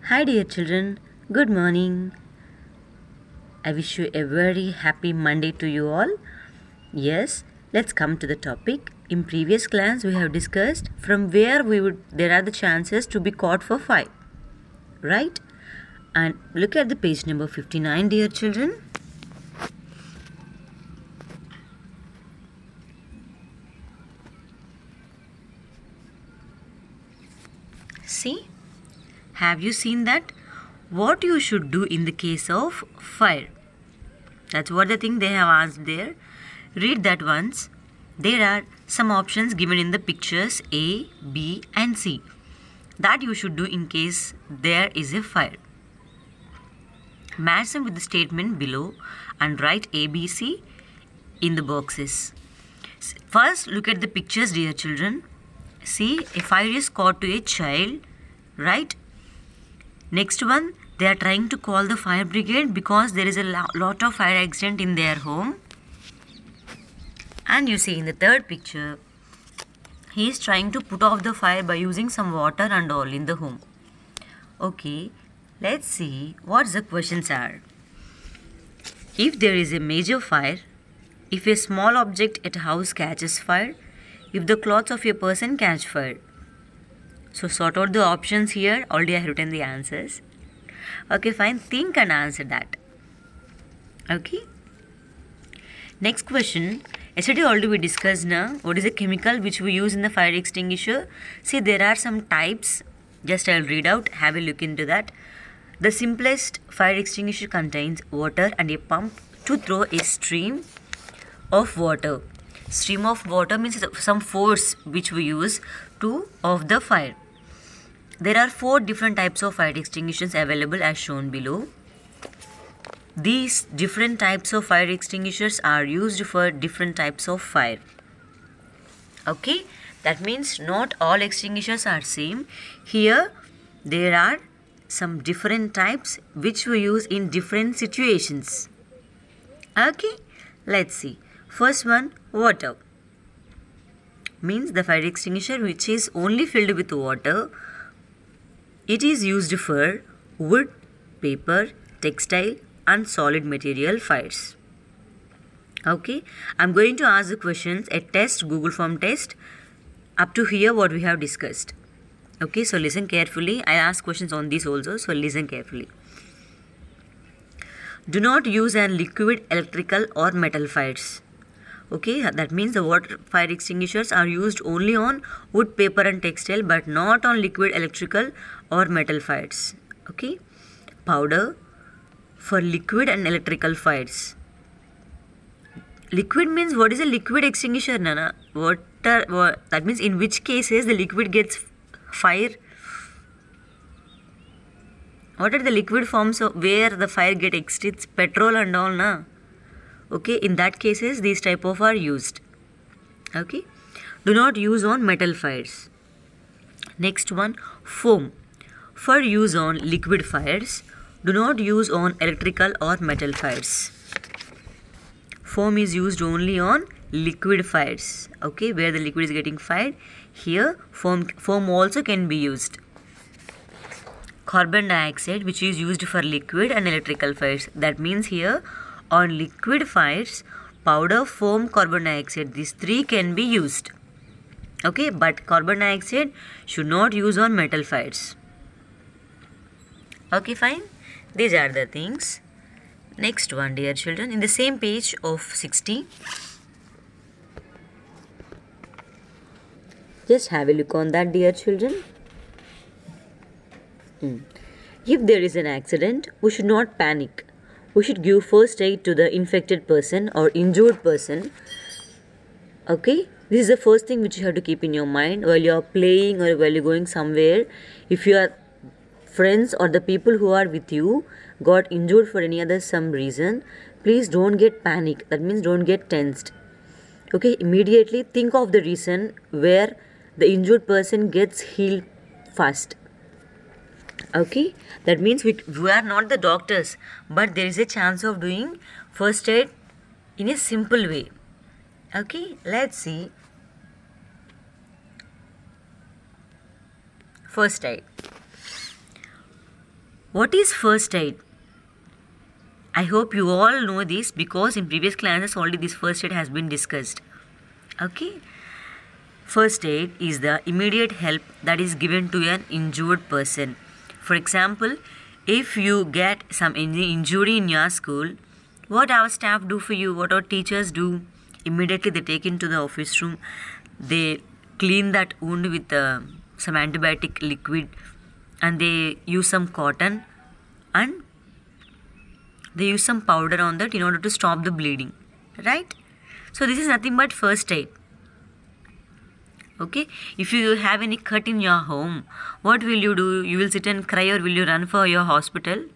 Hi, dear children. Good morning. I wish you a very happy Monday to you all. Yes, let's come to the topic. In previous class, we have discussed from where there are the chances to be caught for fire, right? And look at the page number 59, dear children. See, have you seen that? What you should do in the case of fire. That's what the thing they have asked there. Read that once. There are some options given in the pictures A, B and C that you should do in case there is a fire. Match them with the statement below and write ABC in the boxes. First, look at the pictures, dear children. See, a fire is caught to a child, right? Next one, they are trying to call the fire brigade because there is a lot of fire accident in their home. And you see in the third picture, he is trying to put off the fire by using some water and all in the home. Okay, let's see what the questions are. If there is a major fire, if a small object at a house catches fire, if the clothes of a person catch fire. So sort out the options here. Already I have written the answers. Okay, fine. Think and answer that. Okay. Next question. Yesterday already we discussed now what is a chemical which we use in the fire extinguisher. See, there are some types. Just I'll read out. Have a look into that. The simplest fire extinguisher contains water and a pump to throw a stream of water. Stream of water means some force which we use to off the fire. There are 4 different types of fire extinguishers available as shown below. These different types of fire extinguishers are used for different types of fire. Okay, that means not all extinguishers are same. Here there are some different types which we use in different situations. Okay, let's see. First one, water. Means the fire extinguisher which is only filled with water. It is used for wood, paper, textile and solid material fires. Okay, I'm going to ask the questions, a test, Google form test. Up to here what we have discussed. Okay, so listen carefully. I ask questions on this also, so listen carefully. Do not use an liquid, electrical or metal fires. Okay, that means the water fire extinguishers are used only on wood, paper and textile but not on liquid, electrical or metal fires. Okay, powder for liquid and electrical fires. Liquid means what is a liquid extinguisher, Nana? That means in which cases the liquid gets fire. What are the liquid forms of where the fire gets extinguished? Petrol and all, na? Okay, in that cases these type of are used. Okay, do not use on metal fires. Next one, foam for use on liquid fires. Do not use on electrical or metal fires. Foam is used only on liquid fires. Okay, where the liquid is getting fired, here foam also can be used. Carbon dioxide which is used for liquid and electrical fires. That means here on liquid fires, powder, foam, carbon dioxide, these 3 can be used. Okay, but carbon dioxide should not use on metal fires. Okay, fine. These are the things. Next one, dear children, in the same page of 60. Just have a look on that, dear children. If there is an accident, we should not panic. We should give first aid to the infected person or injured person. Okay, this is the first thing which you have to keep in your mind while you are playing or while you are going somewhere. If your friends or the people who are with you got injured for any other some reason, please don't get panic. That means don't get tensed. Okay, immediately think of the reason where the injured person gets healed fast. Okay, that means we are not the doctors, but there is a chance of doing first aid in a simple way. Okay, let's see. First aid. What is first aid? I hope you all know this because in previous classes already this first aid has been discussed. Okay. First aid is the immediate help that is given to an injured person. For example, if you get some injury in your school, what our staff do for you, what our teachers do, immediately they take into the office room, they clean that wound with some antibiotic liquid, and they use some cotton and they use some powder on that in order to stop the bleeding, right? So this is nothing but first aid. Okay, if you have any cut in your home, what will you do? You will sit and cry, or will you run for your hospital?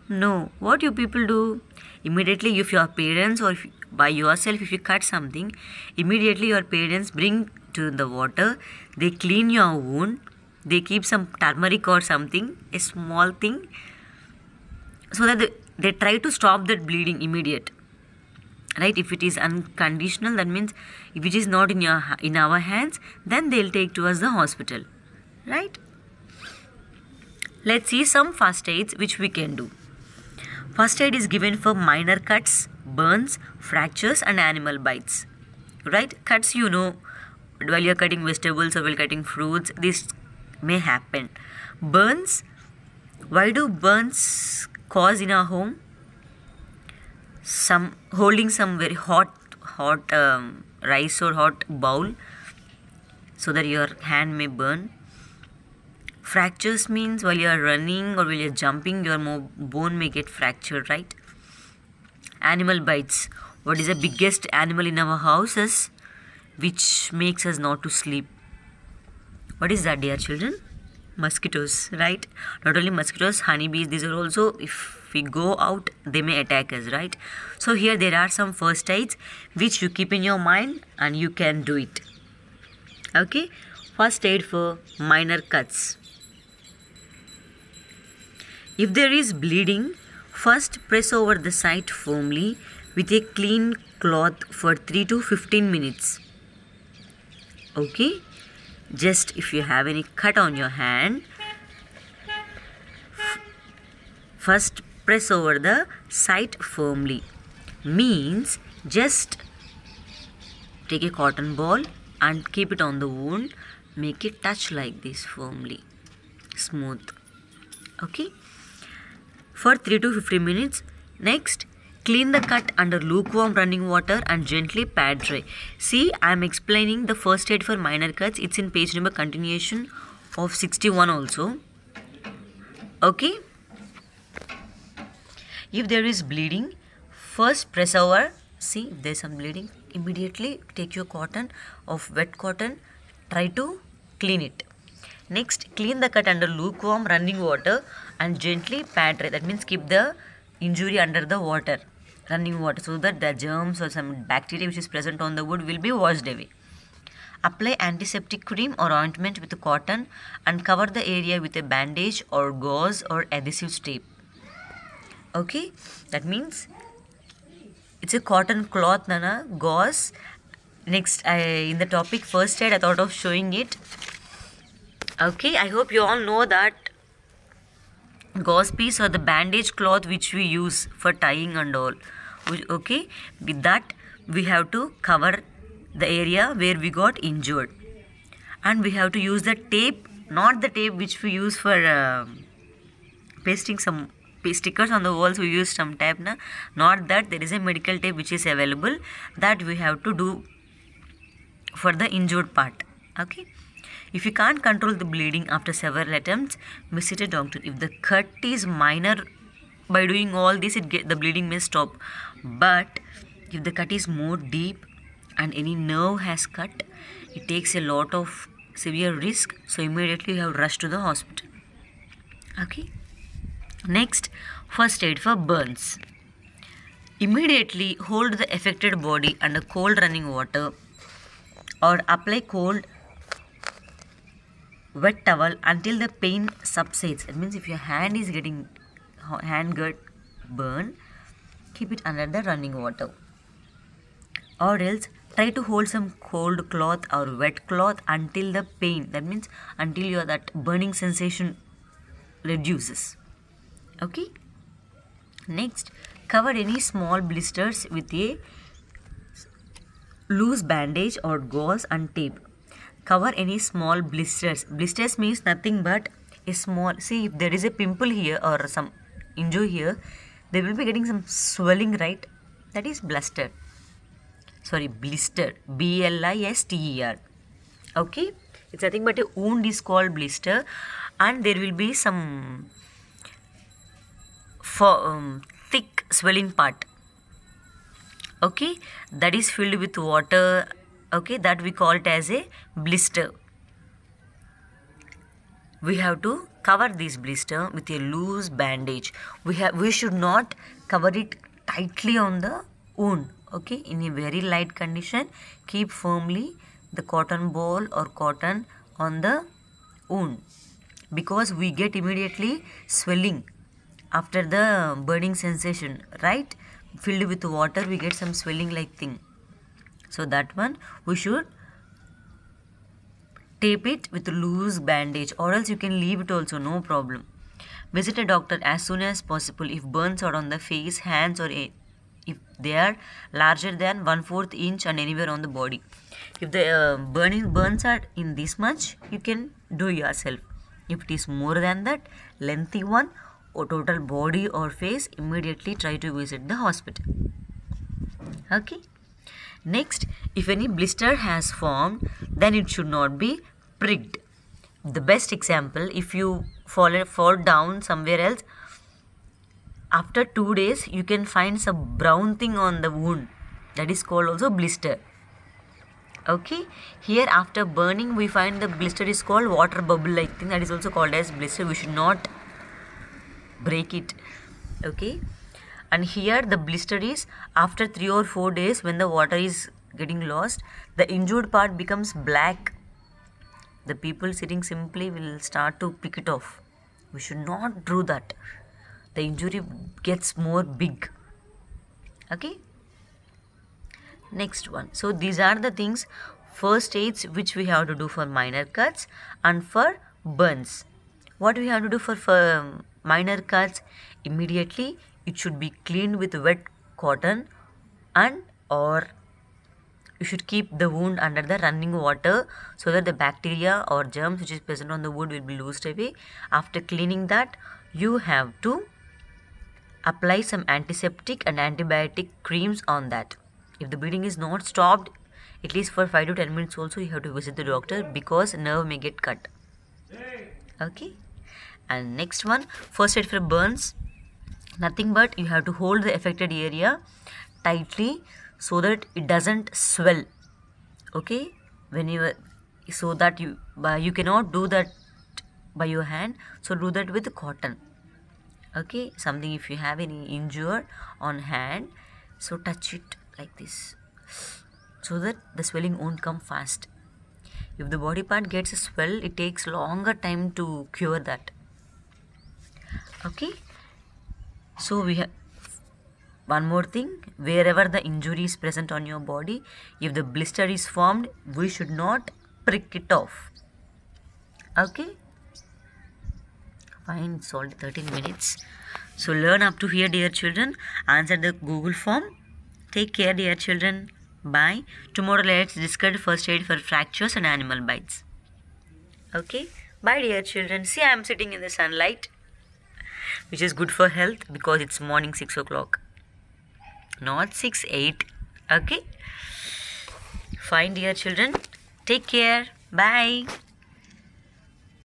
No. What you people do? Immediately, if your parents or if by yourself, if you cut something, immediately your parents bring to the water, they clean your wound, they keep some turmeric or something, a small thing, so that they try to stop that bleeding immediate. Right? If it is unconditional, that means if it is not in our hands, then they'll take to us the hospital. Right? Let's see some first aids which we can do. First aid is given for minor cuts, burns, fractures and animal bites. Right? Cuts, you know, while you're cutting vegetables or while cutting fruits, this may happen. Burns, why do burns cause in our home? Some holding some very hot rice or hot bowl, so that your hand may burn. Fractures means while you are running or while you are jumping, your bone may get fractured, right? Animal bites. What is the biggest animal in our houses which makes us not to sleep? What is that, dear children? Mosquitoes, right? Not only mosquitoes, honeybees, these are also, if we go out, they may attack us, right? So here there are some first aids which you keep in your mind and you can do it. Okay, first aid for minor cuts. If there is bleeding, first press over the site firmly with a clean cloth for 3 to 15 minutes. Okay, just if you have any cut on your hand, first press over the site firmly. Means just take a cotton ball and keep it on the wound, make it touch like this firmly, smooth. Okay, for 3 to 15 minutes. Next, clean the cut under lukewarm running water and gently pat dry. See, I am explaining the first aid for minor cuts. It's in page number continuation of 61 also. Okay. If there is bleeding, first press over. See, if there is some bleeding, immediately take your cotton of wet cotton, try to clean it. Next, clean the cut under lukewarm running water and gently pat dry. That means keep the injury under the water, running water, so that the germs or some bacteria which is present on the wound will be washed away. Apply antiseptic cream or ointment with the cotton and cover the area with a bandage or gauze or adhesive tape. Okay, that means it's a cotton cloth, nana, gauze. Next, in the topic first aid, I thought of showing it. Okay, I hope you all know that gauze piece or the bandage cloth which we use for tying and all. Okay, with that we have to cover the area where we got injured, and we have to use the tape, not the tape which we use for pasting some stickers on the walls. We use some tape, na? Not that. There is a medical tape which is available that we have to do for the injured part. Okay, if you can't control the bleeding after several attempts, visit a doctor. If the cut is minor, by doing all this the bleeding may stop. But if the cut is more deep and any nerve has cut, it takes a lot of severe risk, so immediately you have to rush to the hospital. Okay. Next, first aid for burns. Immediately hold the affected body under cold running water or apply cold wet towel until the pain subsides. It means if your hand is getting got burn, keep it under the running water. Or else try to hold some cold cloth or wet cloth until the pain, that means until that burning sensation reduces. Okay. Next, cover any small blisters with a loose bandage or gauze and tape. Cover any small blisters. Blisters means nothing but a small, see if there is a pimple here or some injury here, they will be getting some swelling, right? That is blister. Sorry, blister. B-L-I-S-T-E-R. Okay, it's nothing but a wound is called blister, and there will be some thick swelling part. Okay, that is filled with water. Okay, that we call it as a blister. We have to cover this blister with a loose bandage. We should not cover it tightly on the wound. Okay, in a very light condition, keep firmly the cotton ball or cotton on the wound, because we get immediately swelling after the burning sensation, right? Filled with water, we get some swelling like thing. So that one we should tape it with a loose bandage, or else you can leave it also, no problem. Visit a doctor as soon as possible if burns are on the face, hands, or if they are larger than 1/4 inch and anywhere on the body. If the burns are in this much, you can do yourself. If it is more than that, lengthy one or total body or face, immediately try to visit the hospital. Okay. Next, if any blister has formed, then it should not be pricked. The best example, if you fall down somewhere else, after 2 days you can find some brown thing on the wound, that is called also blister. Okay, here after burning we find the blister is called water bubble like thing, that is also called as blister. We should not break it. Okay, and here the blister is after 3 or 4 days, when the water is getting lost, the injured part becomes black. The people sitting simply will start to pick it off. We should not do that. The injury gets more big. Okay, next one. So these are the things, first aids which we have to do for minor cuts and for burns. What we have to do for minor cuts? Immediately it should be cleaned with wet cotton, and or you should keep the wound under the running water so that the bacteria or germs which is present on the wound will be loosed away. After cleaning that, you have to apply some antiseptic and antibiotic creams on that. If the bleeding is not stopped, at least for 5 to 10 minutes also, you have to visit the doctor, because nerve may get cut. Okay, and next one, first aid for burns. Nothing but you have to hold the affected area tightly so that it doesn't swell. Okay, when you so that you cannot do that by your hand, so do that with cotton. Okay, something, if you have any injury on hand, so touch it like this so that the swelling won't come fast. If the body part gets a swell, it takes longer time to cure that. Okay, so we have one more thing. Wherever the injury is present on your body, if the blister is formed, we should not prick it off. Okay, fine, it's already 13 minutes. So learn up to here, dear children. Answer the Google form. Take care, dear children. Bye. Tomorrow let's discuss first aid for fractures and animal bites. Okay, bye, dear children. See, I am sitting in the sunlight, which is good for health, because it's morning 6 o'clock, not 6, 8. Okay, fine, dear children. Take care. Bye.